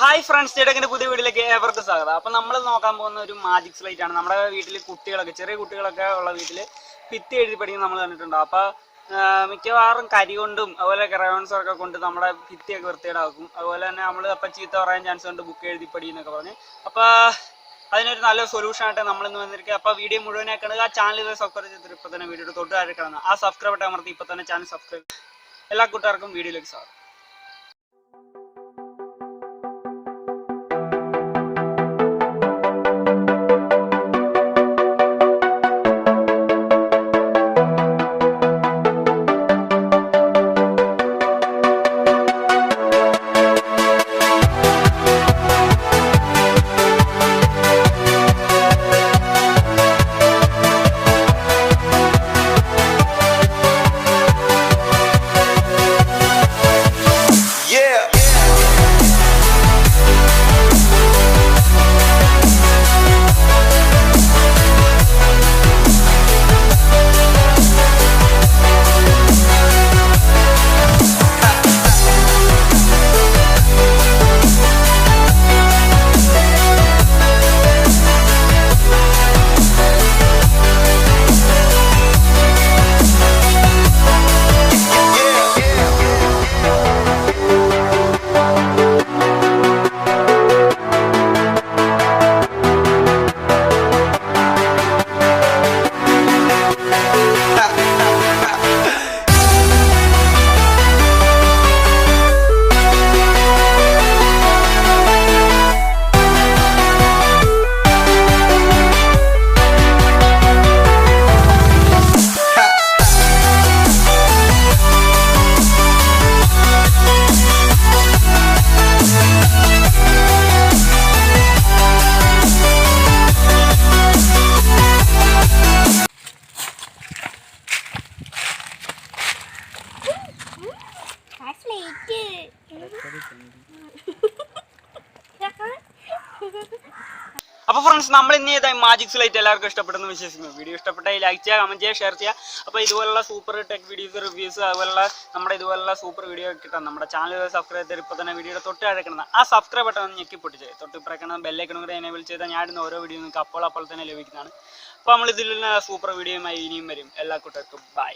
Hi friends, ചേട്ടൻ്റെ പുതിയ വീട്ടിലേക്ക് ഏവർക്കും സ്വാഗതം. അപ്പം നമ്മൾ നോക്കാൻ പോകുന്ന ഒരു മാജിക് സ്ലൈറ്റ് ആണ്. നമ്മുടെ വീട്ടിൽ കുട്ടികളൊക്കെ, ചെറിയ കുട്ടികളൊക്കെ ഉള്ള വീട്ടിൽ ഭിത്തി എഴുതി പഠിക്കുന്നത് നമ്മൾ കണ്ടിട്ടുണ്ടോ. അപ്പോൾ മിക്കവാറും കരി കൊണ്ടും അതുപോലെ ക്രയോൺസൊക്കെ കൊണ്ട് നമ്മുടെ ഭിത്തിയൊക്കെ വൃത്തികേടാക്കും. അതുപോലെ തന്നെ നമ്മൾ അപ്പം ചീത്ത പറയാൻ ചാൻസ് ഉണ്ട് ബുക്ക് എഴുതി പഠി എന്നൊക്കെ പറഞ്ഞ്. അപ്പോൾ അതിനൊരു നല്ല സൊല്യൂഷൻ ആയിട്ട് നമ്മളിന്ന് വന്നിരിക്കുക. അപ്പോൾ വീഡിയോ മുഴുവനായി കാണുക. ആ ചാനൽ ഇതുവരെ സബ്സ്ക്രൈബ് ചെയ്തിട്ട് ഇപ്പോൾ തന്നെ വീഡിയോ തൊട്ട് താഴെ കാണുക. ആ സബ്സ്ക്രൈബ് ബട്ടൺ അമർത്തി ഇപ്പോൾ തന്നെ ചാനൽ സബ്സ്ക്രൈബ്. എല്ലാ കൂട്ടുകാർക്കും വീഡിയോയിലേക്ക് സ്വാഗതം. അപ്പോൾ ഫ്രണ്ട്സ്, നമ്മൾ ഇന്ന് ചെയ്ത മാജിക് സ്ലൈറ്റ് എല്ലാവർക്കും ഇഷ്ടപ്പെടുന്നു വിശ്വസിക്കുന്നു. വീഡിയോ ഇഷ്ടപ്പെട്ടാൽ ലൈക്ക് ചെയ്യുക, കമൻറ്റ് ചെയ്യുക, ഷെയർ ചെയ്യുക. അപ്പോൾ ഇതുപോലുള്ള സൂപ്പർ ടെക് വീഡിയോസ്, റിവ്യൂസ്, അതുപോലുള്ള നമ്മുടെ ഇതുപോലുള്ള സൂപ്പർ വീഡിയോ കിട്ടാൻ നമ്മുടെ ചാനൽ സബ്സ്ക്രൈബ് ചെയ്ത് ഇപ്പോൾ തന്നെ വീഡിയോയുടെ തൊട്ട് അഴക്കണം. ആ സബ്സ്ക്രൈബ് ബട്ടൺ ഞെക്കി പൊട്ടിച്ച് തൊട്ട് ഇപ്പറക്കണം ബെല്ലൈക്കണും കൂടെ എനേബിൾ ചെയ്താൽ ഞാൻ ഇടുന്ന ഓരോ വീഡിയോ നിങ്ങൾക്ക് അപ്പോൾ തന്നെ ലഭിക്കുന്നതാണ്. അപ്പോൾ നമ്മൾ ഇതിലുള്ള സൂപ്പർ വീഡിയോയുമായി ഇനിയും വരും. എല്ലാ കൂട്ടർക്കും ബൈ.